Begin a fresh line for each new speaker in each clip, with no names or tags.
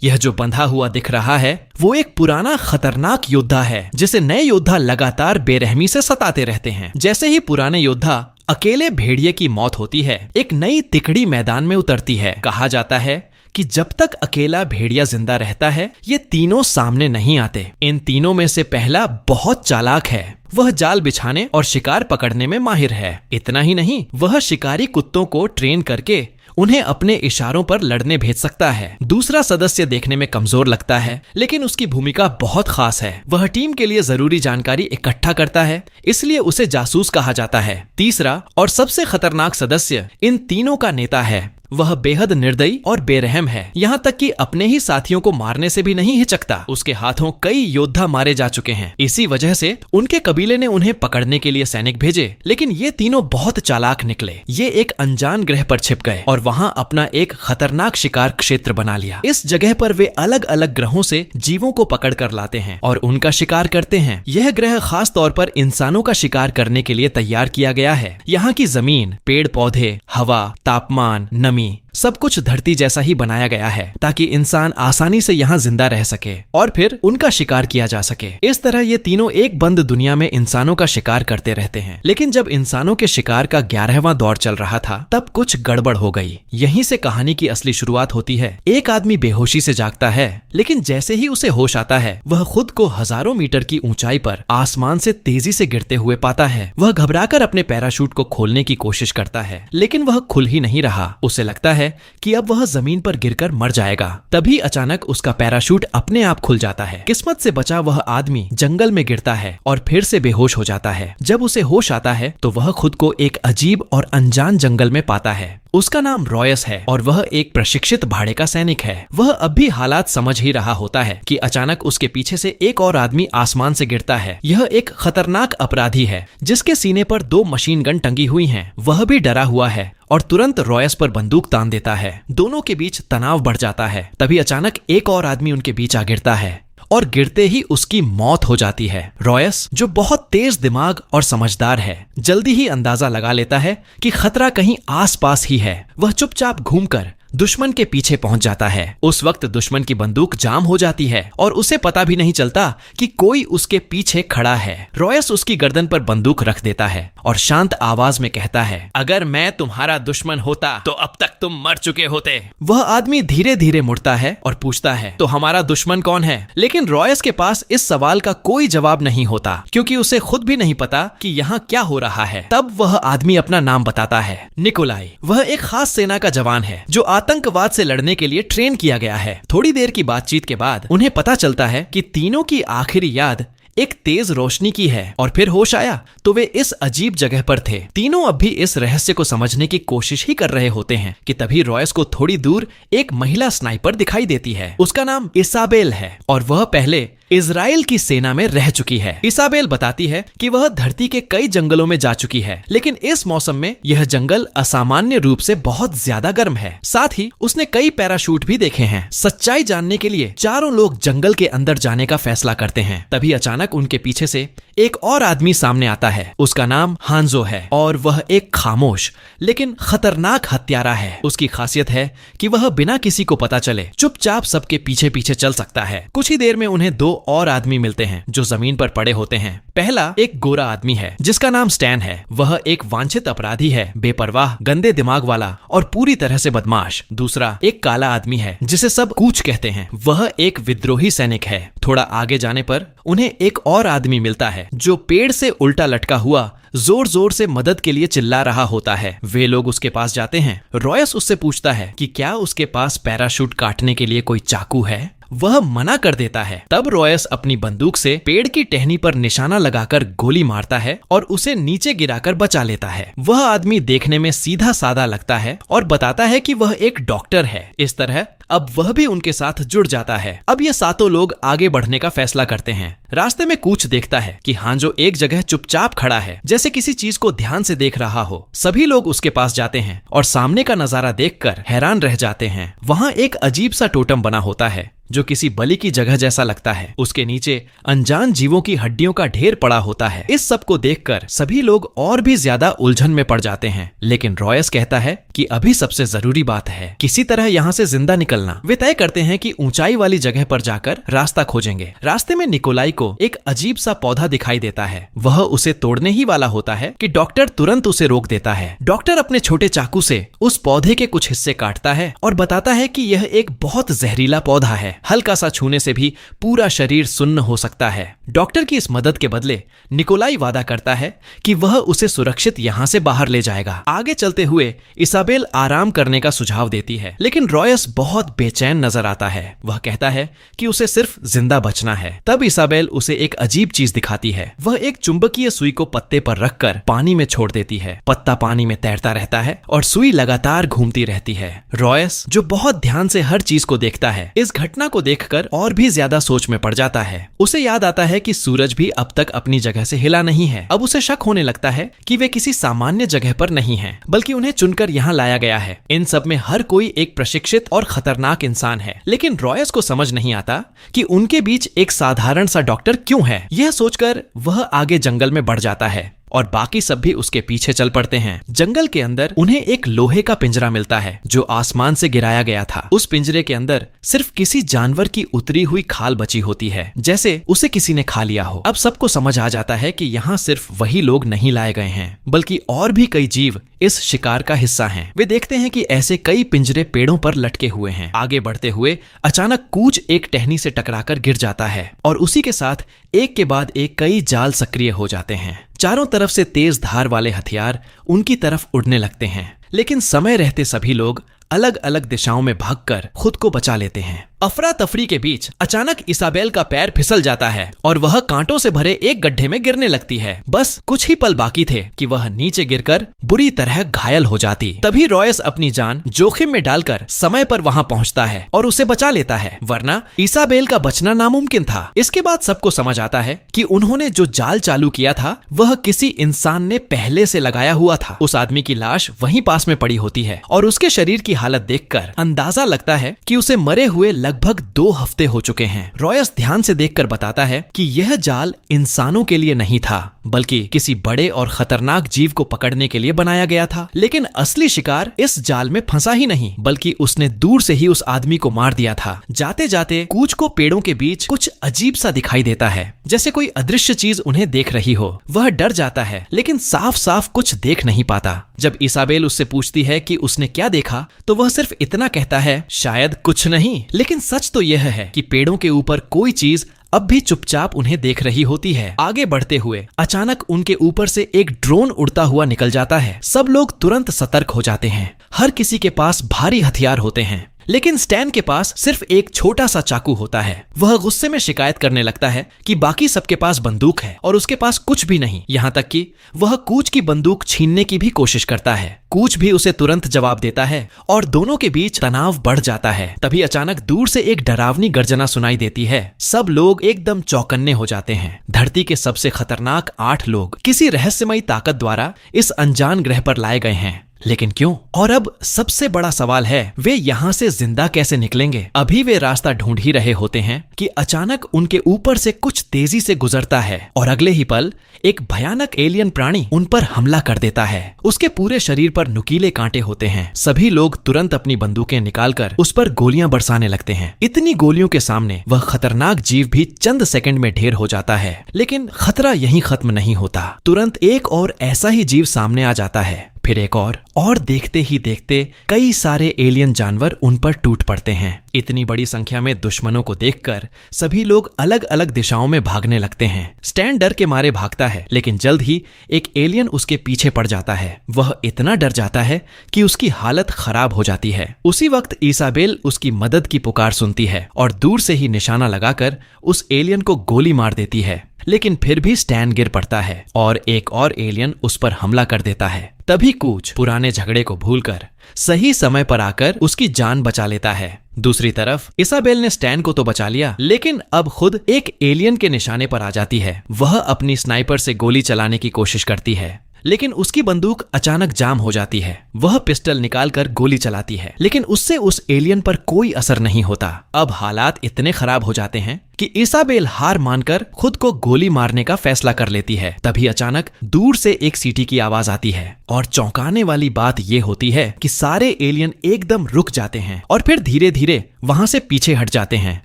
यह जो बंधा हुआ दिख रहा है वो एक पुराना खतरनाक योद्धा है जिसे नए योद्धा लगातार बेरहमी से सताते रहते हैं। जैसे ही पुराने योद्धा अकेले भेड़िए की मौत होती है, एक नई तिकड़ी मैदान में उतरती है। कहा जाता है कि जब तक अकेला भेड़िया जिंदा रहता है ये तीनों सामने नहीं आते। इन तीनों में से पहला बहुत चालाक है। वह जाल बिछाने और शिकार पकड़ने में माहिर है। इतना ही नहीं, वह शिकारी कुत्तों को ट्रेन करके उन्हें अपने इशारों पर लड़ने भेज सकता है। दूसरा सदस्य देखने में कमजोर लगता है लेकिन उसकी भूमिका बहुत खास है। वह टीम के लिए जरूरी जानकारी इकट्ठा करता है, इसलिए उसे जासूस कहा जाता है। तीसरा और सबसे खतरनाक सदस्य इन तीनों का नेता है। वह बेहद निर्दयी और बेरहम है, यहाँ तक कि अपने ही साथियों को मारने से भी नहीं हिचकता। उसके हाथों कई योद्धा मारे जा चुके हैं। इसी वजह से उनके कबीले ने उन्हें पकड़ने के लिए सैनिक भेजे, लेकिन ये तीनों बहुत चालाक निकले। ये एक अनजान ग्रह पर छिप गए और वहाँ अपना एक खतरनाक शिकार क्षेत्र बना लिया। इस जगह पर वे अलग अलग ग्रहों से जीवों को पकड़ कर लाते हैं और उनका शिकार करते हैं। यह ग्रह खास तौर पर इंसानों का शिकार करने के लिए तैयार किया गया है। यहाँ की जमीन, पेड़ पौधे, हवा, तापमान, नमी सब कुछ धरती जैसा ही बनाया गया है ताकि इंसान आसानी से यहाँ जिंदा रह सके और फिर उनका शिकार किया जा सके। इस तरह ये तीनों एक बंद दुनिया में इंसानों का शिकार करते रहते हैं। लेकिन जब इंसानों के शिकार का 11वां दौर चल रहा था तब कुछ गड़बड़ हो गई। यहीं से कहानी की असली शुरुआत होती है। एक आदमी बेहोशी से जागता है, लेकिन जैसे ही उसे होश आता है वह खुद को हजारों मीटर की ऊंचाई पर आसमान से तेजी से गिरते हुए पाता है। वह घबराकर अपने पैराशूट को खोलने की कोशिश करता है, लेकिन वह खुल ही नहीं रहा। उसे लगता है कि अब वह जमीन पर गिरकर मर जाएगा। तभी अचानक उसका पैराशूट अपने आप खुल जाता है। किस्मत से बचा वह आदमी जंगल में गिरता है और फिर से बेहोश हो जाता है। जब उसे होश आता है तो वह खुद को एक अजीब और अनजान जंगल में पाता है। उसका नाम रॉयस है और वह एक प्रशिक्षित भाड़े का सैनिक है। वह अब भी हालात समझ ही रहा होता है कि अचानक उसके पीछे से एक और आदमी आसमान से गिरता है। यह एक खतरनाक अपराधी है जिसके सीने पर 2 मशीन गन टंगी हुई हैं। वह भी डरा हुआ है और तुरंत रॉयस पर बंदूक तान देता है। दोनों के बीच तनाव बढ़ जाता है। तभी अचानक एक और आदमी उनके बीच आ गिरता है और गिरते ही उसकी मौत हो जाती है। रॉयस, जो बहुत तेज दिमाग और समझदार है, जल्दी ही अंदाजा लगा लेता है कि खतरा कहीं आसपास ही है। वह चुपचाप घूमकर दुश्मन के पीछे पहुंच जाता है। उस वक्त दुश्मन की बंदूक जाम हो जाती है और उसे पता भी नहीं चलता कि कोई उसके पीछे खड़ा है। रॉयस उसकी गर्दन पर बंदूक रख देता है और शांत आवाज में कहता है, अगर मैं तुम्हारा दुश्मन होता तो अब तक तुम मर चुके होते। वह आदमी धीरे धीरे मुड़ता है और पूछता है, तो हमारा दुश्मन कौन है? लेकिन रॉयस के पास इस सवाल का कोई जवाब नहीं होता, क्योंकि उसे खुद भी नहीं पता कि यहाँ क्या हो रहा है। तब वह आदमी अपना नाम बताता है, निकोलाई। वह एक खास सेना का जवान है जो आतंकवाद से लड़ने के लिए ट्रेन किया गया है। थोड़ी देर की बातचीत के बाद उन्हें पता चलता है कि तीनों की आखिरी याद एक तेज रोशनी की है और फिर होश आया तो वे इस अजीब जगह पर थे। तीनों अब भी इस रहस्य को समझने की कोशिश ही कर रहे होते हैं कि तभी रॉयस को थोड़ी दूर एक महिला स्नाइपर दिखाई देती है। उसका नाम इसाबेल है और वह पहले इजराइल की सेना में रह चुकी है। इसाबेल बताती है कि वह धरती के कई जंगलों में जा चुकी है, लेकिन इस मौसम में यह जंगल असामान्य रूप से बहुत ज्यादा गर्म है। साथ ही उसने कई पैराशूट भी देखे हैं। सच्चाई जानने के लिए चारों लोग जंगल के अंदर जाने का फैसला करते हैं। तभी अचानक उनके पीछे से एक और आदमी सामने आता है। उसका नाम हांजो है और वह एक खामोश लेकिन खतरनाक हत्यारा है। उसकी खासियत है कि वह बिना किसी को पता चले चुपचाप सबके पीछे पीछे चल सकता है। कुछ ही देर में उन्हें 2 और आदमी मिलते हैं जो जमीन पर पड़े होते हैं। पहला एक गोरा आदमी है जिसका नाम स्टैन है। वह एक वांछित अपराधी है, बेपरवाह, गंदे दिमाग वाला और पूरी तरह से बदमाश। दूसरा एक काला आदमी है जिसे सब कूच कहते हैं। वह एक विद्रोही सैनिक है। थोड़ा आगे जाने पर उन्हें एक और आदमी मिलता है जो पेड़ से उल्टा लटका हुआ जोर जोर से मदद के लिए चिल्ला रहा होता है। वे लोग उसके पास जाते हैं। रॉयस उससे पूछता है कि क्या उसके पास पैराशूट काटने के लिए कोई चाकू है। वह मना कर देता है। तब रॉयस अपनी बंदूक से पेड़ की टहनी पर निशाना लगाकर गोली मारता है और उसे नीचे गिराकर बचा लेता है। वह आदमी देखने में सीधा साधा लगता है और बताता है कि वह एक डॉक्टर है। इस तरह अब वह भी उनके साथ जुड़ जाता है। अब ये सातों लोग आगे बढ़ने का फैसला करते हैं। रास्ते में कूच देखता है कि हांजो एक जगह चुपचाप खड़ा है, जैसे किसी चीज को ध्यान से देख रहा हो। सभी लोग उसके पास जाते हैं और सामने का नजारा देखकर हैरान रह जाते हैं। वहाँ एक अजीब सा टोटम बना होता है जो किसी बलि की जगह जैसा लगता है। उसके नीचे अनजान जीवों की हड्डियों का ढेर पड़ा होता है। इस सब को देखकर सभी लोग और भी ज्यादा उलझन में पड़ जाते हैं। लेकिन रॉयस कहता है कि अभी सबसे जरूरी बात है किसी तरह यहाँ से जिंदा निकल निकलना। वे तय करते हैं कि ऊंचाई वाली जगह पर जाकर रास्ता खोजेंगे। रास्ते में निकोलाई को एक अजीब सा पौधा दिखाई देता है। वह उसे तोड़ने ही वाला होता है कि डॉक्टर तुरंत उसे रोक देता है। डॉक्टर अपने छोटे चाकू से उस पौधे के कुछ हिस्से काटता है और बताता है कि यह एक बहुत जहरीला पौधा है। हल्का सा छूने से भी पूरा शरीर सुन्न हो सकता है। डॉक्टर की इस मदद के बदले निकोलाई वादा करता है कि वह उसे सुरक्षित यहाँ से बाहर ले जाएगा। आगे चलते हुए इसाबेल आराम करने का सुझाव देती है, लेकिन रॉयस बहुत बेचैन नजर आता है। वह कहता है कि उसे सिर्फ जिंदा बचना है। तब इसाबेल उसे एक अजीब चीज दिखाती है। वह एक चुंबकीय सुई को पत्ते पर रखकर पानी में छोड़ देती है। पत्ता पानी में तैरता रहता है और सुई लगातार घूमती रहती है। रॉयस, जो बहुत ध्यान से हर चीज को देखता है, इस घटना को देखकर और भी ज्यादा सोच में पड़ जाता है। उसे याद आता है कि सूरज भी अब तक अपनी जगह से हिला नहीं है। अब उसे शक होने लगता है कि वे किसी सामान्य जगह पर नहीं हैं, बल्कि उन्हें चुनकर यहाँ लाया गया है। इन सब में हर कोई एक प्रशिक्षित और खतरनाक इंसान है, लेकिन रॉयस को समझ नहीं आता कि उनके बीच एक साधारण सा डॉक्टर क्यों है। यह सोचकर वह आगे जंगल में बढ़ जाता है और बाकी सब भी उसके पीछे चल पड़ते हैं। जंगल के अंदर उन्हें एक लोहे का पिंजरा मिलता है जो आसमान से गिराया गया था। उस पिंजरे के अंदर सिर्फ किसी जानवर की उतरी हुई खाल बची होती है, जैसे उसे किसी ने खा लिया हो। अब सबको समझ आ जाता है कि यहाँ सिर्फ वही लोग नहीं लाए गए हैं, बल्कि और भी कई जीव इस शिकार का हिस्सा हैं। वे देखते हैं कि ऐसे कई पिंजरे पेड़ों पर लटके हुए हैं। आगे बढ़ते हुए अचानक कूच एक टहनी से टकराकर गिर जाता है और उसी के साथ एक के बाद एक कई जाल सक्रिय हो जाते हैं। चारों तरफ से तेज धार वाले हथियार उनकी तरफ उड़ने लगते हैं, लेकिन समय रहते सभी लोग अलग अलग दिशाओं में भागकर खुद को बचा लेते हैं। अफरा तफरी के बीच अचानक इसाबेल का पैर फिसल जाता है और वह कांटों से भरे एक गड्ढे में गिरने लगती है। बस कुछ ही पल बाकी थे कि वह नीचे गिरकर बुरी तरह घायल हो जाती। तभी रॉयस अपनी जान जोखिम में डालकर समय पर वहां पहुंचता है और उसे बचा लेता है, वरना इसाबेल का बचना नामुमकिन था। इसके बाद सबको समझ आता है कि उन्होंने जो जाल चालू किया था वह किसी इंसान ने पहले से लगाया हुआ था। उस आदमी की लाश वहीं पास में पड़ी होती है और उसके शरीर की हालत देखकर अंदाजा लगता है कि उसे मरे हुए लगभग 2 हफ्ते हो चुके हैं। रॉयस ध्यान से देखकर बताता है कि यह जाल इंसानों के लिए नहीं था, बल्कि किसी बड़े और खतरनाक जीव को पकड़ने के लिए बनाया गया था। लेकिन असली शिकार इस जाल में फंसा ही नहीं, बल्कि उसने दूर से ही उस आदमी को मार दिया था। जाते जाते कूच को पेड़ों के बीच कुछ अजीब सा दिखाई देता है, जैसे कोई अदृश्य चीज उन्हें देख रही हो। वह डर जाता है, लेकिन साफ साफ कुछ देख नहीं पाता। जब इसाबेल उससे पूछती है कि उसने क्या देखा, तो वह सिर्फ इतना कहता है, शायद कुछ नहीं। लेकिन सच तो यह है कि पेड़ों के ऊपर कोई चीज अब भी चुपचाप उन्हें देख रही होती है। आगे बढ़ते हुए अचानक उनके ऊपर से एक ड्रोन उड़ता हुआ निकल जाता है। सब लोग तुरंत सतर्क हो जाते हैं। हर किसी के पास भारी हथियार होते हैं, लेकिन स्टैन के पास सिर्फ एक छोटा सा चाकू होता है। वह गुस्से में शिकायत करने लगता है कि बाकी सबके पास बंदूक है और उसके पास कुछ भी नहीं। यहाँ तक कि वह कूच की बंदूक छीनने की भी कोशिश करता है। कूच भी उसे तुरंत जवाब देता है और दोनों के बीच तनाव बढ़ जाता है। तभी अचानक दूर से एक डरावनी गर्जना सुनाई देती है। सब लोग एकदम चौकन्ने हो जाते हैं। धरती के सबसे खतरनाक 8 लोग किसी रहस्यमयी ताकत द्वारा इस अनजान ग्रह पर लाए गए हैं, लेकिन क्यों? और अब सबसे बड़ा सवाल है, वे यहाँ से जिंदा कैसे निकलेंगे? अभी वे रास्ता ढूंढ ही रहे होते हैं कि अचानक उनके ऊपर से कुछ तेजी से गुजरता है और अगले ही पल एक भयानक एलियन प्राणी उन पर हमला कर देता है। उसके पूरे शरीर पर नुकीले कांटे होते हैं। सभी लोग तुरंत अपनी बंदूकें निकालकर उस पर गोलियां बरसाने लगते हैं। इतनी गोलियों के सामने वह खतरनाक जीव भी चंद सेकंड में ढेर हो जाता है। लेकिन खतरा यहीं खत्म नहीं होता। तुरंत एक और ऐसा ही जीव सामने आ जाता है, फिर एक और देखते ही देखते कई सारे एलियन जानवर उन पर टूट पड़ते हैं। इतनी बड़ी संख्या में दुश्मनों को देखकर सभी लोग अलग अलग दिशाओं में भागने लगते हैं। स्टैन डर के मारे भागता है, लेकिन जल्द ही एक एलियन उसके पीछे पड़ जाता है। वह इतना डर जाता है कि उसकी हालत खराब हो जाती है। उसी वक्त इसाबेल उसकी मदद की पुकार सुनती है और दूर से ही निशाना लगाकर उस एलियन को गोली मार देती है। लेकिन फिर भी स्टैन गिर पड़ता है और एक और एलियन उस पर हमला कर देता है। तभी कूच पुराने झगड़े को भूलकर सही समय पर आकर उसकी जान बचा लेता है। दूसरी तरफ इसाबेल ने स्टैन को तो बचा लिया, लेकिन अब खुद एक एलियन के निशाने पर आ जाती है। वह अपनी स्नाइपर से गोली चलाने की कोशिश करती है, लेकिन उसकी बंदूक अचानक जाम हो जाती है। वह पिस्टल निकालकर गोली चलाती है, लेकिन उससे उस एलियन पर कोई असर नहीं होता। अब हालात इतने खराब हो जाते हैं कि इसाबेल हार मानकर खुद को गोली मारने का फैसला कर लेती है। तभी अचानक दूर से एक सीटी की आवाज आती है और चौंकाने वाली बात यह होती है कि सारे एलियन एकदम रुक जाते हैं और फिर धीरे धीरे वहां से पीछे हट जाते हैं।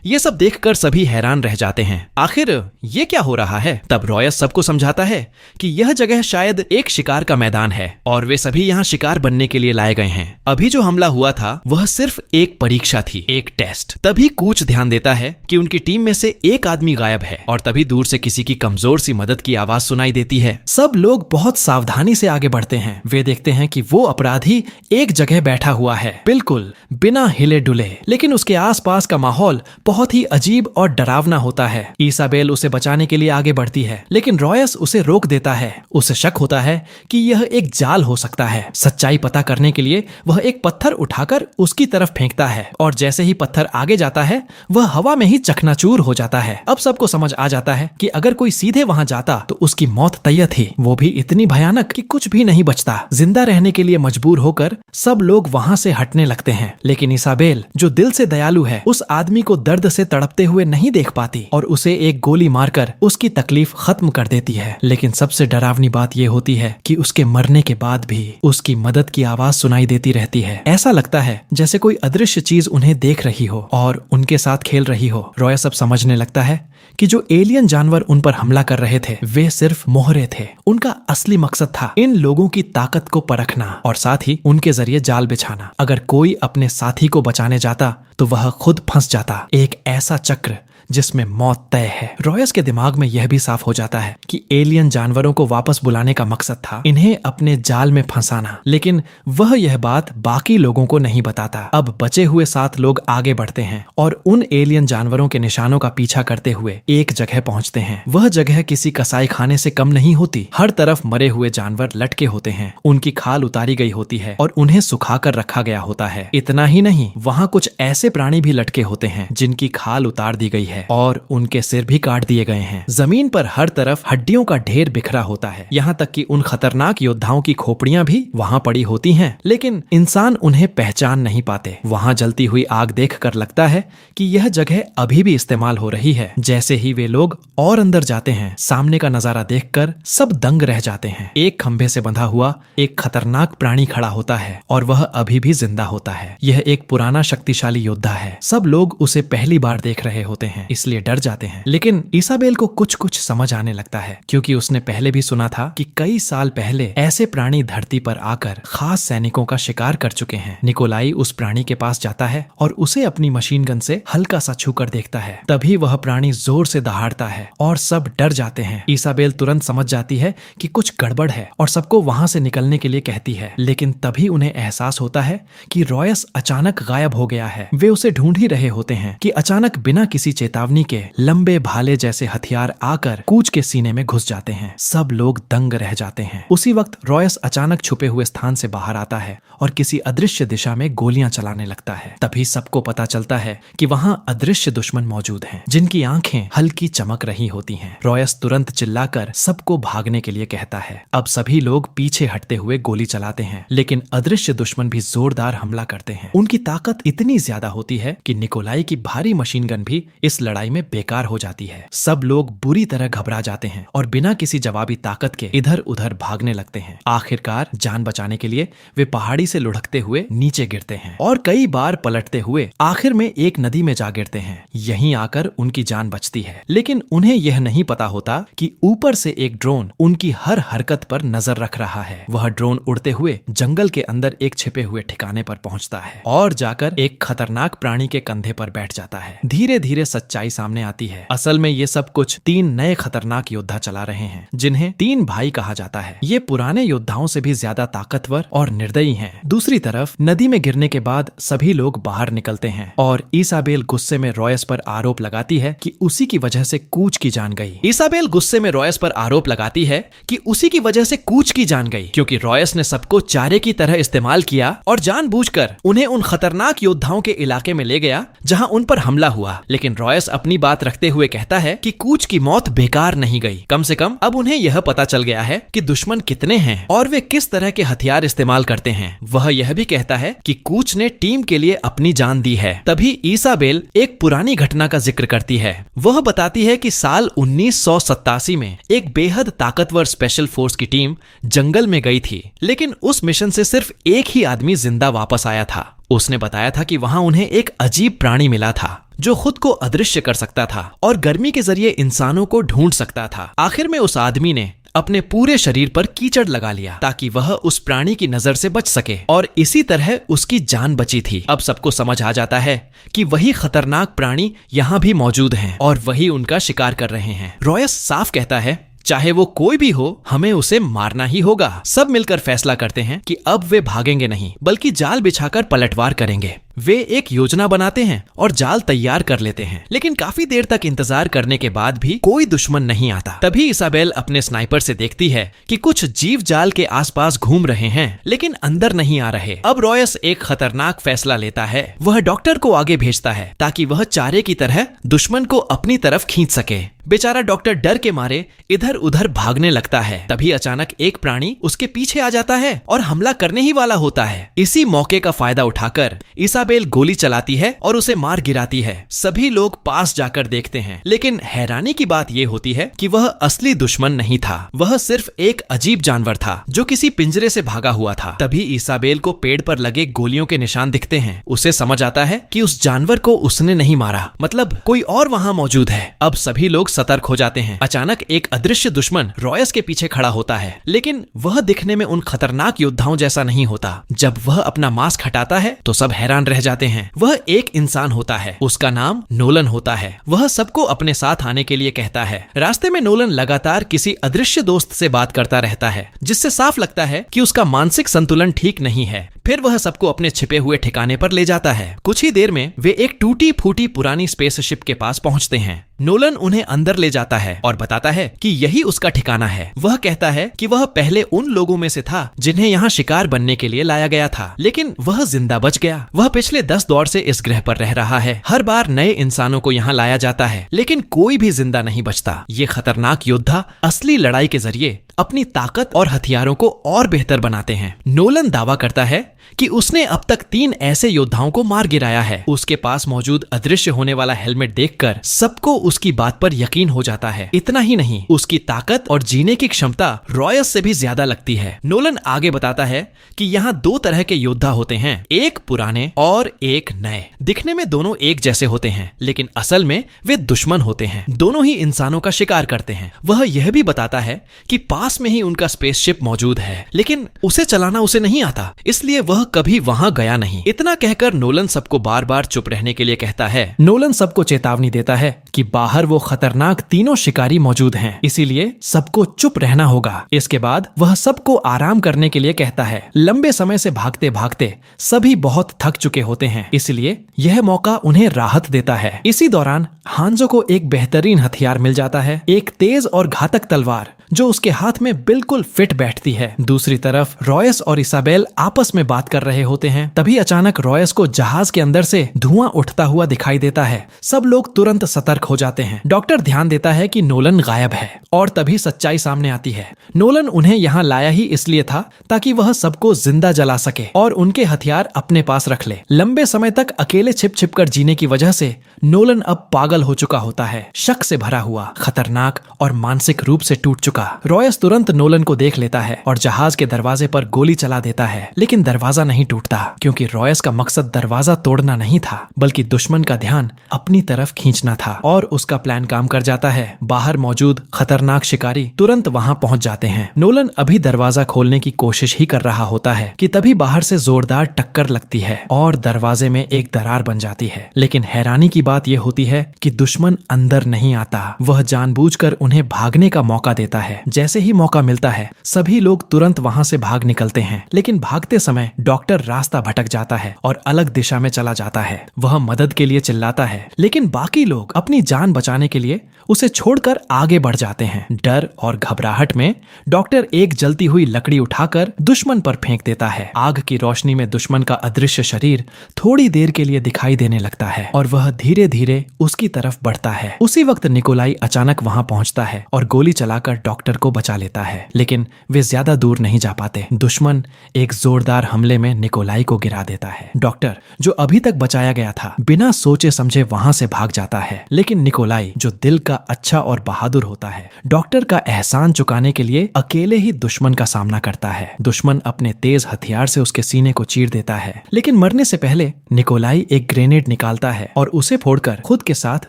ये सब देखकर सभी हैरान रह जाते हैं, आखिर ये क्या हो रहा है। तब रॉयस सबको समझाता है कि यह जगह शायद एक शिकार का मैदान है और वे सभी यहाँ शिकार बनने के लिए लाए गए हैं। अभी जो हमला हुआ था वह सिर्फ एक परीक्षा थी, एक टेस्ट। तभी कूच ध्यान देता है कि उनकी टीम में से एक आदमी गायब है और तभी दूर से किसी की कमजोर सी मदद की आवाज सुनाई देती है। सब लोग बहुत सावधानी से आगे बढ़ते हैं। वे देखते हैं कि वो अपराधी एक जगह बैठा हुआ है, बिल्कुल बिना हिले डुले, लेकिन उसके आसपास का माहौल बहुत ही अजीब और डरावना होता है। इसाबेल उसे बचाने के लिए आगे बढ़ती है, लेकिन रॉयस उसे रोक देता है। उसे शक होता है कि यह एक जाल हो सकता है। सच्चाई पता करने के लिए वह एक पत्थर उठाकर उसकी तरफ फेंकता है और जैसे ही पत्थर आगे जाता है वह हवा में ही चकनाचूर हो जाता है। अब सबको समझ आ जाता है कि अगर कोई सीधे वहां जाता तो उसकी मौत तय थी, वो भी इतनी भयानक कि कुछ भी नहीं बचता। जिंदा रहने के लिए मजबूर होकर सब लोग वहां से हटने लगते हैं, लेकिन इसाबेल जो दिल से दयालु है उस आदमी को दर्द से तड़पते हुए नहीं देख पाती और उसे एक गोली मारकर उसकी तकलीफ खत्म कर देती है। लेकिन सबसे डरावनी बात यह होती है कि उसके मरने के बाद भी उसकी मदद की आवाज सुनाई देती रहती है। ऐसा लगता है जैसे कोई अदृश्य चीज उन्हें देख रही हो और उनके साथ खेल रही हो। रॉयस अब समझने लगता है कि जो एलियन जानवर उन पर हमला कर रहे थे वे सिर्फ मोहरे थे। उनका असली मकसद था इन लोगों की ताकत को परखना और साथ ही उनके जरिए जाल बिछाना। अगर कोई अपने साथी को बचाने जाता तो वह खुद फंस जाता। एक ऐसा चक्र जिसमें मौत तय है। रॉयस के दिमाग में यह भी साफ हो जाता है कि एलियन जानवरों को वापस बुलाने का मकसद था इन्हें अपने जाल में फंसाना, लेकिन वह यह बात बाकी लोगों को नहीं बताता। अब बचे हुए 7 लोग आगे बढ़ते हैं और उन एलियन जानवरों के निशानों का पीछा करते हुए एक जगह पहुंचते हैं। वह जगह किसी कसाई खाने से कम नहीं होती। हर तरफ मरे हुए जानवर लटके होते हैं, उनकी खाल उतारी गई होती है और उन्हें सुखाकर रखा गया होता है। इतना ही नहीं, वहाँ कुछ ऐसे प्राणी भी लटके होते हैं जिनकी खाल उतार दी गई है और उनके सिर भी काट दिए गए हैं। जमीन पर हर तरफ हड्डियों का ढेर बिखरा होता है, यहाँ तक कि उन खतरनाक योद्धाओं की खोपड़ियां भी वहाँ पड़ी होती हैं, लेकिन इंसान उन्हें पहचान नहीं पाते। वहाँ जलती हुई आग देखकर लगता है कि यह जगह अभी भी इस्तेमाल हो रही है। जैसे ही वे लोग और अंदर जाते हैं, सामने का नजारा देखकर सब दंग रह जाते हैं। एक खंभे से बंधा हुआ एक खतरनाक प्राणी खड़ा होता है और वह अभी भी जिंदा होता है। यह एक पुराना शक्तिशाली योद्धा है। सब लोग उसे पहली बार देख रहे होते हैं, इसलिए डर जाते हैं। लेकिन इसाबेल को कुछ कुछ समझ आने लगता है, क्योंकि उसने पहले भी सुना था कि कई साल पहले ऐसे प्राणी धरती पर आकर खास सैनिकों का शिकार कर चुके हैं। निकोलाई उस प्राणी के पास जाता है और उसे अपनी मशीन गन से हल्का सा छूकर देखता है। तभी वह प्राणी जोर से दहाड़ता है और सब डर जाते हैं। इसाबेल तुरंत समझ जाती है कि कुछ गड़बड़ है और सबको वहां से निकलने के लिए कहती है, लेकिन तभी उन्हें एहसास होता है कि रॉयस अचानक गायब हो गया है। वे उसे ढूंढ ही रहे होते हैं कि अचानक बिना किसी चेतावनी के लंबे भाले जैसे हथियार आकर कूच के सीने में घुस जाते हैं। सब लोग दंग रह जाते हैं। उसी वक्त रॉयस अचानक छुपे हुए स्थान से बाहर आता है और किसी अदृश्य दिशा में गोलियां चलाने लगता है। तभी सबको पता चलता है कि वहां अदृश्य दुश्मन मौजूद हैं, जिनकी आंखें हल्की चमक रही होती हैं। रॉयस तुरंत चिल्लाकर सबको भागने के लिए कहता है। अब सभी लोग पीछे हटते हुए गोली चलाते हैं, लेकिन अदृश्य दुश्मन भी जोरदार हमला करते हैं। उनकी ताकत इतनी ज्यादा होती है कि निकोलाई की भारी मशीन गन भी इस लड़ाई में बेकार हो जाती है। सब लोग बुरी तरह घबरा जाते हैं और बिना किसी जवाबी ताकत के इधर उधर भागने लगते हैं। आखिरकार जान बचाने के लिए वे पहाड़ी से लुढ़कते हुए नीचे गिरते हैं और कई बार पलटते हुए आखिर में एक नदी में जा गिरते हैं। यहीं आकर उनकी जान बचती है, लेकिन उन्हें यह नहीं पता होता कि ऊपर से एक ड्रोन उनकी हर हरकत पर नजर रख रहा है। वह ड्रोन उड़ते हुए जंगल के अंदर एक छिपे हुए ठिकाने पर पहुंचता है और जाकर एक खतरनाक प्राणी के कंधे पर बैठ जाता है। धीरे धीरे सच्चाई सामने आती है। असल में ये सब कुछ 3 नए खतरनाक योद्धा चला रहे हैं, जिन्हें 3 भाई कहा जाता है। ये पुराने योद्धाओं से भी ज्यादा ताकतवर और निर्दयी हैं। दूसरी तरफ नदी में गिरने के बाद सभी लोग बाहर निकलते हैं और इसाबेल गुस्से में रॉयस पर आरोप लगाती है कि उसी की वजह से कूच की जान गई। इसाबेल गुस्से में रॉयस पर आरोप लगाती है कि उसी की वजह से कूच की जान गई, क्योंकि रॉयस ने सबको चारे की तरह इस्तेमाल किया और जानबूझकर उन्हें उन खतरनाक योद्धाओं के इलाके में ले गया जहां उन पर हमला हुआ। लेकिन रॉयस रॉयस अपनी बात रखते हुए कहता है कि कूच की मौत बेकार नहीं गई। कम से कम अब उन्हें यह पता चल गया है कि दुश्मन कितने हैं और वे किस तरह के हथियार इस्तेमाल करते हैं। वह यह भी कहता है कि कूच ने टीम के लिए अपनी जान दी है। तभी इसाबेल एक पुरानी घटना का जिक्र करती है। वह बताती है कि साल 1987 में एक बेहद ताकतवर स्पेशल फोर्स की टीम जंगल में गई थी, लेकिन उस मिशन से सिर्फ एक ही आदमी जिंदा वापस आया था। उसने बताया था कि वहां उन्हें एक अजीब प्राणी मिला था जो खुद को अदृश्य कर सकता था और गर्मी के जरिए इंसानों को ढूंढ सकता था। आखिर में उस आदमी ने अपने पूरे शरीर पर कीचड़ लगा लिया ताकि वह उस प्राणी की नजर से बच सके और इसी तरह उसकी जान बची थी। अब सबको समझ आ जाता है कि वही खतरनाक प्राणी यहाँ भी मौजूद हैं और वही उनका शिकार कर रहे हैं। रॉयस साफ कहता है, चाहे वो कोई भी हो, हमें उसे मारना ही होगा। सब मिलकर फैसला करते हैं कि अब वे भागेंगे नहीं बल्कि जाल बिछाकर पलटवार करेंगे। वे एक योजना बनाते हैं और जाल तैयार कर लेते हैं, लेकिन काफी देर तक इंतजार करने के बाद भी कोई दुश्मन नहीं आता। तभी इसाबेल अपने स्नाइपर से देखती है कि कुछ जीव जाल के आसपास घूम रहे हैं लेकिन अंदर नहीं आ रहे। अब रॉयस एक खतरनाक फैसला लेता है। वह डॉक्टर को आगे भेजता है ताकि वह चारे की तरह दुश्मन को अपनी तरफ खींच सके। बेचारा डॉक्टर डर के मारे इधर उधर भागने लगता है। तभी अचानक एक प्राणी उसके पीछे आ जाता है और हमला करने ही वाला होता है। इसी मौके का फायदा उठाकर इसाबेल गोली चलाती है और उसे मार गिराती है। सभी लोग पास जाकर देखते हैं, लेकिन हैरानी की बात यह होती है कि वह असली दुश्मन नहीं था। वह सिर्फ एक अजीब जानवर था जो किसी पिंजरे से भागा हुआ था। तभी इसाबेल को पेड़ पर लगे गोलियों के निशान दिखते हैं। उसे समझ आता है कि उस जानवर को उसने नहीं मारा, मतलब कोई और वहां मौजूद है। अब सभी लोग सतर्क हो जाते हैं। अचानक एक अदृश्य दुश्मन रॉयस के पीछे खड़ा होता है, लेकिन वह दिखने में उन खतरनाक योद्धाओं जैसा नहीं होता। जब वह अपना मास्क हटाता है तो सब हैरान रह जाते हैं। वह एक इंसान होता है, उसका नाम नोलन होता है। वह सबको अपने साथ आने के लिए कहता है। रास्ते में नोलन लगातार किसी अदृश्य दोस्त से बात करता रहता है, जिससे साफ लगता है कि उसका मानसिक संतुलन ठीक नहीं है। फिर वह सबको अपने छिपे हुए ठिकाने पर ले जाता है। कुछ ही देर में वे एक टूटी फूटी पुरानी स्पेसशिप के पास पहुंचते हैं। नोलन उन्हें अंदर ले जाता है और बताता है कि यही उसका ठिकाना है। वह कहता है कि वह पहले उन लोगों में से था जिन्हें यहाँ शिकार बनने के लिए लाया गया था, लेकिन वह जिंदा बच गया। वह पिछले 10 दौर से इस ग्रह पर रह रहा है। हर बार नए इंसानों को यहाँ लाया जाता है, लेकिन कोई भी जिंदा नहीं बचता। ये खतरनाक योद्धा असली लड़ाई के जरिए अपनी ताकत और हथियारों को और बेहतर बनाते हैं। नोलन दावा करता है कि उसने अब तक 3 ऐसे योद्धाओं को मार गिराया है। उसके पास मौजूद अदृश्य होने वाला हेलमेट देखकर सबको उसकी बात पर यकीन हो जाता है। इतना ही नहीं, उसकी ताकत और जीने की क्षमता रॉयस से भी ज्यादा लगती है। नोलन आगे बताता है कि यहाँ 2 तरह के योद्धा होते हैं, एक पुराने और एक नए। दिखने में दोनों एक जैसे होते हैं, लेकिन असल में वे दुश्मन होते हैं। दोनों ही इंसानों का शिकार करते हैं। वह यह भी बताता है कि पास में ही उनका स्पेसशिप मौजूद है, लेकिन उसे चलाना उसे नहीं आता, इसलिए वह कभी वहां गया नहीं। इतना कहकर नोलन सबको बार बार चुप रहने के लिए कहता है। नोलन सबको चेतावनी देता है कि बाहर वो खतरनाक तीनों शिकारी मौजूद हैं, इसीलिए सबको चुप रहना होगा। इसके बाद वह सबको आराम करने के लिए कहता है। लंबे समय से भागते भागते सभी बहुत थक चुके होते हैं, इसलिए यह मौका उन्हें राहत देता है। इसी दौरान हांजो को एक बेहतरीन हथियार मिल जाता है, एक तेज और घातक तलवार जो उसके हाथ में बिल्कुल फिट बैठती है। दूसरी तरफ रॉयस और इसाबेल आपस में बात कर रहे होते हैं। तभी अचानक रॉयस को जहाज के अंदर से धुआं उठता हुआ दिखाई देता है। सब लोग तुरंत सतर्क हो जाते हैं। डॉक्टर ध्यान देता है कि नोलन गायब है और तभी सच्चाई सामने आती है। नोलन उन्हें यहाँ लाया ही इसलिए था ताकि वह सबको जिंदा जला सके और उनके हथियार अपने पास रख ले। लंबे समय तक अकेले छिप छिप कर जीने की वजह से नोलन अब पागल हो चुका होता है, शक से भरा हुआ, खतरनाक और मानसिक रूप से टूट चुका। रॉयस तुरंत नोलन को देख लेता है और जहाज के दरवाजे पर गोली चला देता है, लेकिन दरवाजा नहीं टूटता क्योंकि रॉयस का मकसद दरवाजा तोड़ना नहीं था बल्कि दुश्मन का ध्यान अपनी तरफ खींचना था। और उसका प्लान काम कर जाता है। बाहर मौजूद खतरनाक शिकारी तुरंत वहां पहुंच जाते हैं। नोलन अभी दरवाजा खोलने की कोशिश ही कर रहा होता है कि तभी बाहर से जोरदार टक्कर लगती है और दरवाजे में एक दरार बन जाती है। लेकिन हैरानी की बात यह होती है कि दुश्मन अंदर नहीं आता। वह जानबूझकर उन्हें भागने का मौका देता है। जैसे ही मौका मिलता है सभी लोग तुरंत वहां से भाग निकलते हैं, लेकिन भागते समय डॉक्टर रास्ता भटक जाता है और अलग दिशा में चला जाता है। वह मदद के लिए चिल्लाता है, लेकिन बाकी लोग अपनी जान बचाने के लिए उसे छोड़कर आगे बढ़ जाते हैं। डर और घबराहट में डॉक्टर एक जलती हुई लकड़ी उठाकर दुश्मन पर फेंक देता है। आग की रोशनी में दुश्मन का अदृश्य शरीर थोड़ी देर के लिए दिखाई देने लगता है और वह धीरे धीरे धीरे उसकी तरफ बढ़ता है। उसी वक्त निकोलाई अचानक वहां पहुंचता है और गोली चलाकर डॉक्टर को बचा लेता है, लेकिन वे ज्यादा दूर नहीं जा पाते। दुश्मन एक जोरदार हमले में निकोलाई को गिरा देता है। डॉक्टर, जो अभी तक बचाया गया था, बिना सोचे समझे वहां से भाग जाता है, लेकिन निकोलाई, जो दिल का अच्छा और बहादुर होता है, डॉक्टर का एहसान चुकाने के लिए अकेले ही दुश्मन का सामना करता है। दुश्मन अपने तेज हथियार से उसके सीने को चीर देता है, लेकिन मरने से पहले निकोलाई एक ग्रेनेड निकालता है और उसे फोड़कर खुद के साथ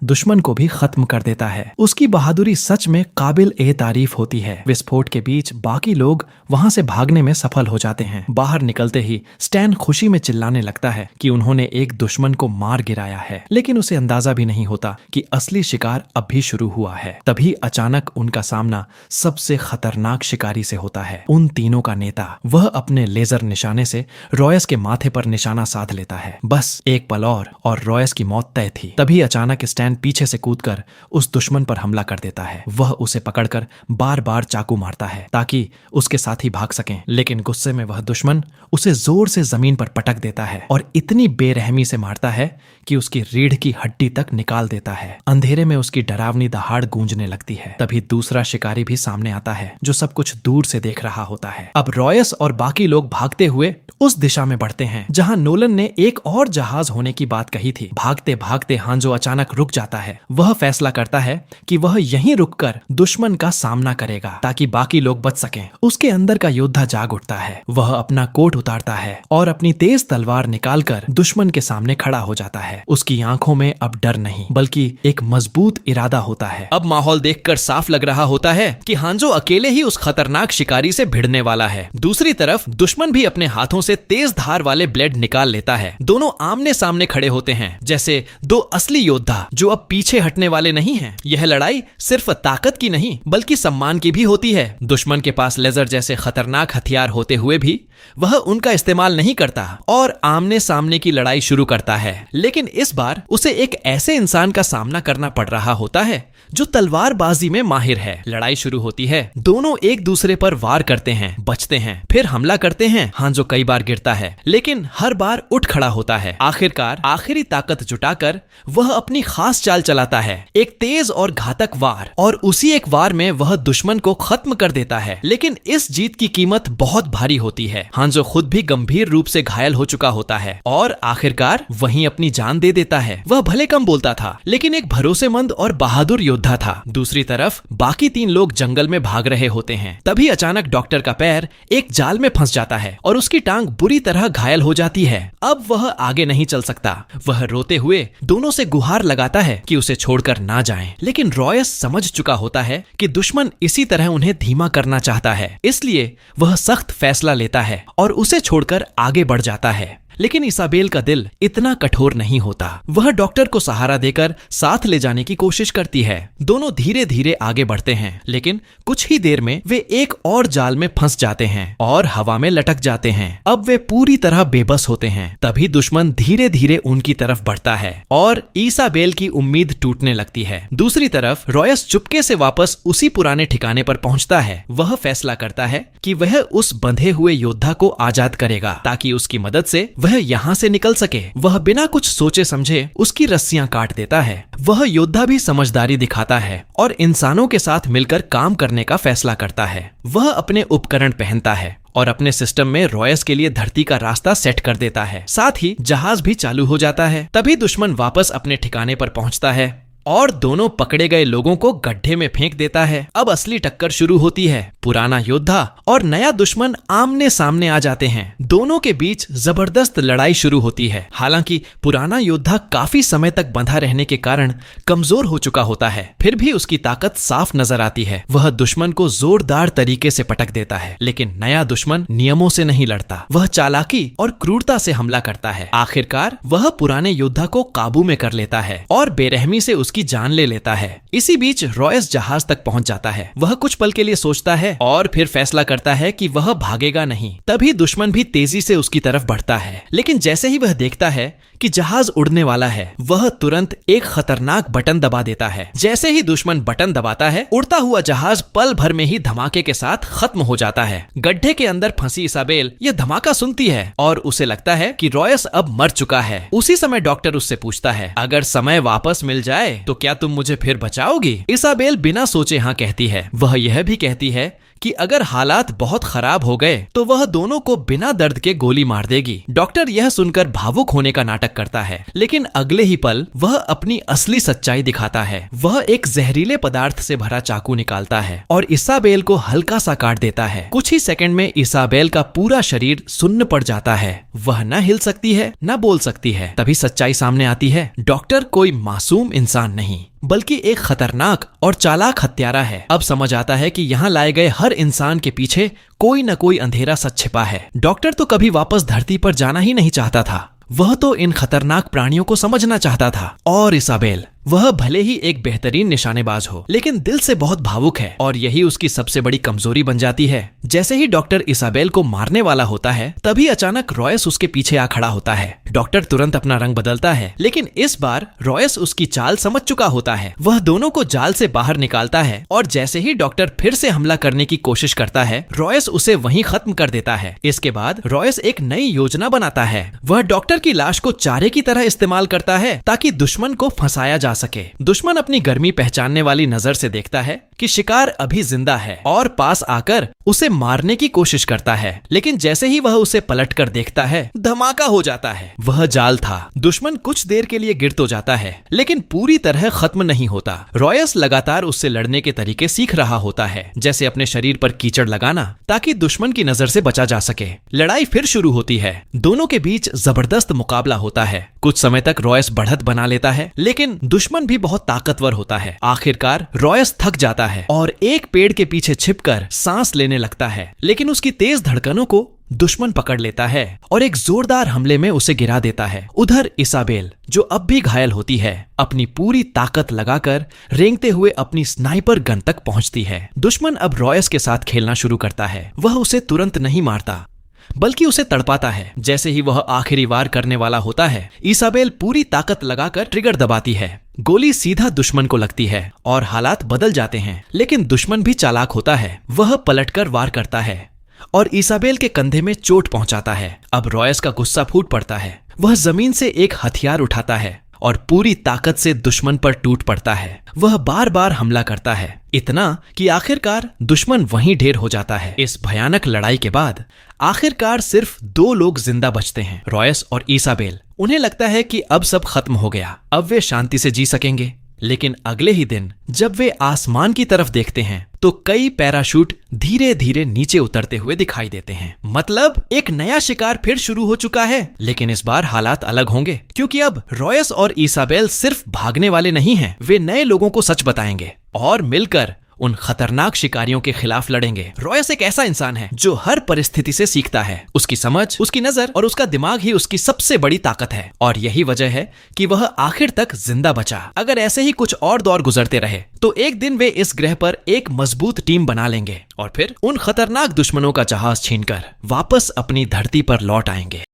दुश्मन को भी खत्म कर देता है। उसकी बहादुरी सच में काबिल ए तारीफ होती है। विस्फोट के बीच बाकी लोग वहां से भागने में सफल हो जाते हैं। बाहर निकलते ही स्टैन खुशी में चिल्लाने लगता है कि उन्होंने एक दुश्मन को मार गिराया है, लेकिन उसे अंदाजा भी नहीं होता कि असली शिकार अब भी शुरू हुआ है। तभी अचानक उनका सामना सबसे खतरनाक शिकारी से होता है। उन तीनों का नेता। वह अपने लेजर निशाने से रॉयस के माथे पर निशाना साध लेता है। बस एक पल और रॉयस की मौत तय थी। तभी अचानक स्टैन पीछे से कूदकर उस दुश्मन पर हमला कर देता है। वह उसे पकड़कर बार बार चाकू मारता है ताकि उसके साथी भाग सकें, लेकिन गुस्से में वह दुश्मन उसे जोर से जमीन पर पटक देता है और इतनी बेरहमी से मारता है कि उसकी रीढ़ की हड्डी तक निकाल देता है। अंधेरे में उसकी डरावनी दहाड़ गूंजने लगती है। तभी दूसरा शिकारी भी सामने आता है, जो सब कुछ दूर से देख रहा होता है। अब रॉयस और बाकी लोग भागते हुए उस दिशा में बढ़ते हैं जहां नोलन ने एक और जहाज होने की बात कही थी। भागते भागते हांजो अचानक रुक जाता है। वह फैसला करता है कि वह यहीं रुककर दुश्मन का सामना करेगा ताकि बाकी लोग बच सकें। उसके अंदर का योद्धा जाग उठता है। वह अपना कोट उतारता है और अपनी तेज तलवार निकालकर दुश्मन के सामने खड़ा हो जाता है। उसकी आंखों में अब डर नहीं बल्कि एक मजबूत इरादा होता है। अब माहौल देखकर साफ लग रहा होता है कि हांजो अकेले ही उस खतरनाक शिकारी से भिड़ने वाला है। दूसरी तरफ दुश्मन भी अपने हाथों से तेज धार वाले ब्लेड निकाल लेता है। दोनों आमने सामने खड़े होते हैं जैसे दो असली योद्धा जो अब पीछे हटने वाले नहीं हैं। यह लड़ाई सिर्फ ताकत की नहीं बल्कि सम्मान की भी होती है। दुश्मन के पास लेजर जैसे खतरनाक हथियार होते हुए भी वह उनका इस्तेमाल नहीं करता और आमने सामने की लड़ाई शुरू करता है। लेकिन इस बार उसे एक ऐसे इंसान का सामना करना पड़ रहा होता है जो तलवारबाजी में माहिर है। लड़ाई शुरू होती है। दोनों एक दूसरे पर वार करते हैं, बचते हैं, फिर हमला करते हैं। हांजो कई बार गिरता है लेकिन हर बार उठ खड़ा होता है। आखिरकार आखिरी ताकत जुटाकर वह अपनी खास चाल चलाता है, एक तेज और घातक वार, और उसी एक वार में वह दुश्मन को खत्म कर देता है। लेकिन इस जीत की कीमत बहुत भारी होती है। हांजो खुद भी गंभीर रूप से घायल हो चुका होता है और आखिरकार वहीं अपनी जान दे देता है। वह भले कम बोलता था लेकिन एक भरोसेमंद और बहादुर योद्धा था। दूसरी तरफ बाकी तीन लोग जंगल में भाग रहे होते हैं। तभी अचानक डॉक्टर का पैर एक जाल में फंस जाता है और उसकी टांग बुरी तरह घायल हो जाती है। अब वह आगे नहीं चल सकता। वह रोते हुए दोनों से गुहार लगाता है कि उसे छोड़कर ना जाएं। लेकिन रॉयस समझ चुका होता है कि दुश्मन इसी तरह उन्हें धीमा करना चाहता है, इसलिए वह सख्त फैसला लेता है और उसे छोड़कर आगे बढ़ जाता है। लेकिन इसाबेल का दिल इतना कठोर नहीं होता। वह डॉक्टर को सहारा देकर साथ ले जाने की कोशिश करती है। दोनों धीरे धीरे आगे बढ़ते हैं, लेकिन कुछ ही देर में वे एक और जाल में फंस जाते हैं और हवा में लटक जाते हैं। अब वे पूरी तरह बेबस होते हैं। तभी दुश्मन धीरे धीरे उनकी तरफ बढ़ता है और इसाबेल की उम्मीद टूटने लगती है। दूसरी तरफ रॉयस चुपके से वापस उसी पुराने ठिकाने पर पहुंचता है। वह फैसला करता है कि वह उस बंधे हुए योद्धा को आजाद करेगा ताकि उसकी मदद से वह यहाँ से निकल सके। वह बिना कुछ सोचे समझे उसकी रस्सियां काट देता है। वह योद्धा भी समझदारी दिखाता है और इंसानों के साथ मिलकर काम करने का फैसला करता है। वह अपने उपकरण पहनता है और अपने सिस्टम में रॉयस के लिए धरती का रास्ता सेट कर देता है। साथ ही जहाज भी चालू हो जाता है। तभी दुश्मन वापस अपने ठिकाने पर पहुंचता है और दोनों पकड़े गए लोगों को गड्ढे में फेंक देता है। अब असली टक्कर शुरू होती है। पुराना योद्धा और नया दुश्मन आमने सामने आ जाते हैं। दोनों के बीच जबरदस्त लड़ाई शुरू होती है। हालांकि पुराना योद्धा काफी समय तक बंधा रहने के कारण कमजोर हो चुका होता है, फिर भी उसकी ताकत साफ नजर आती है। वह दुश्मन को जोरदार तरीके से पटक देता है, लेकिन नया दुश्मन नियमों से नहीं लड़ता। वह चालाकी और क्रूरता से हमला करता है। आखिरकार वह पुराने योद्धा को काबू में कर लेता है और बेरहमी से उसकी जान ले लेता है। इसी बीच रॉयस जहाज तक पहुंच जाता है। वह कुछ पल के लिए सोचता है और फिर फैसला करता है कि वह भागेगा नहीं। तभी दुश्मन भी तेजी से उसकी तरफ बढ़ता है, लेकिन जैसे ही वह देखता है कि जहाज उड़ने वाला है, वह तुरंत एक खतरनाक बटन दबा देता है। जैसे ही दुश्मन बटन दबाता है, उड़ता हुआ जहाज पल भर में ही धमाके के साथ खत्म हो जाता है। गड्ढे के अंदर फंसी इसाबेल यह धमाका सुनती है और उसे लगता है कि रॉयस अब मर चुका है। उसी समय डॉक्टर उससे पूछता है, अगर समय वापस मिल जाए तो क्या तुम मुझे फिर बचाओगी? इसाबेल बिना सोचे हाँ कहती है। वह यह भी कहती है कि अगर हालात बहुत खराब हो गए तो वह दोनों को बिना दर्द के गोली मार देगी। डॉक्टर यह सुनकर भावुक होने का नाटक करता है, लेकिन अगले ही पल वह अपनी असली सच्चाई दिखाता है। वह एक जहरीले पदार्थ से भरा चाकू निकालता है और इसाबेल को हल्का सा काट देता है। कुछ ही सेकंड में इसाबेल का पूरा शरीर सुन्न पड़ जाता है। वह न हिल सकती है न बोल सकती है। तभी सच्चाई सामने आती है। डॉक्टर कोई मासूम इंसान नहीं बल्कि एक खतरनाक और चालाक हत्यारा है। अब समझ आता है कि यहाँ लाए गए हर इंसान के पीछे कोई न कोई अंधेरा सच छिपा है। डॉक्टर तो कभी वापस धरती पर जाना ही नहीं चाहता था। वह तो इन खतरनाक प्राणियों को समझना चाहता था। और इसाबेल, वह भले ही एक बेहतरीन निशानेबाज हो, लेकिन दिल से बहुत भावुक है और यही उसकी सबसे बड़ी कमजोरी बन जाती है। जैसे ही डॉक्टर इसाबेल को मारने वाला होता है, तभी अचानक रॉयस उसके पीछे आ खड़ा होता है। डॉक्टर तुरंत अपना रंग बदलता है, लेकिन इस बार रॉयस उसकी चाल समझ चुका होता है। वह दोनों को जाल से बाहर निकालता है और जैसे ही डॉक्टर फिर से हमला करने की कोशिश करता है, रॉयस उसे वहीं खत्म कर देता है। इसके बाद रॉयस एक नई योजना बनाता है। वह डॉक्टर की लाश को चारे की तरह इस्तेमाल करता है ताकि दुश्मन को फंसाया जा सके। दुश्मन अपनी गर्मी पहचानने वाली नजर से देखता है कि शिकार अभी जिंदा है और पास आकर उसे मारने की कोशिश करता है, लेकिन जैसे ही वह उसे पलटकर देखता है, धमाका हो जाता है। वह जाल था। दुश्मन कुछ देर के लिए गिर तो जाता है, लेकिन पूरी तरह खत्म नहीं होता। रॉयस लगातार उससे लड़ने के तरीके सीख रहा होता है, जैसे अपने शरीर पर कीचड़ लगाना ताकि दुश्मन की नजर से बचा जा सके। लड़ाई फिर शुरू होती है। दोनों के बीच जबरदस्त मुकाबला होता है। कुछ समय तक रॉयस बढ़त बना लेता है, लेकिन दुश्मन भी बहुत ताकतवर होता है। आखिरकार रॉयस थक जाता है और एक पेड़ के पीछे छिपकर सांस लेने लगता है, लेकिन उसकी तेज धड़कनों को दुश्मन पकड़ लेता है और एक जोरदार हमले में उसे गिरा देता है। उधर इसाबेल, जो अब भी घायल होती है, अपनी पूरी ताकत लगाकर रेंगते हुए अपनी स्नाइपर गन तक पहुंचती है। दुश्मन अब रॉयस के साथ खेलना शुरू करता है। वह उसे तुरंत नहीं मारता, बल्कि उसे तड़पाता है। जैसे ही वह आखिरी वार करने वाला होता है, इसाबेल पूरी ताकत लगाकर ट्रिगर दबाती है। गोली सीधा दुश्मन को लगती है और हालात बदल जाते हैं। लेकिन दुश्मन भी चालाक होता है। वह पलटकर वार करता है और इसाबेल के कंधे में चोट पहुंचाता है। अब रॉयस का गुस्सा फूट पड़ता है। वह जमीन से एक हथियार उठाता है और पूरी ताकत से दुश्मन पर टूट पड़ता है। वह बार बार हमला करता है, इतना कि आखिरकार दुश्मन वहीं ढेर हो जाता है। इस भयानक लड़ाई के बाद आखिरकार सिर्फ 2 लोग जिंदा बचते हैं, रॉयस और इसाबेल। उन्हें लगता है कि अब सब खत्म हो गया, अब वे शांति से जी सकेंगे। लेकिन अगले ही दिन जब वे आसमान की तरफ देखते हैं, तो कई पैराशूट धीरे धीरे नीचे उतरते हुए दिखाई देते हैं। मतलब एक नया शिकार फिर शुरू हो चुका है। लेकिन इस बार हालात अलग होंगे, क्योंकि अब रॉयस और इसाबेल सिर्फ भागने वाले नहीं हैं। वे नए लोगों को सच बताएंगे और मिलकर उन खतरनाक शिकारियों के खिलाफ लड़ेंगे। रॉयस एक ऐसा इंसान है जो हर परिस्थिति से सीखता है। उसकी समझ, उसकी नजर और उसका दिमाग ही उसकी सबसे बड़ी ताकत है, और यही वजह है कि वह आखिर तक जिंदा बचा। अगर ऐसे ही कुछ और दौर गुजरते रहे तो एक दिन वे इस ग्रह पर एक मजबूत टीम बना लेंगे और फिर उन खतरनाक दुश्मनों का जहाज छीनकर वापस अपनी धरती पर लौट आएंगे।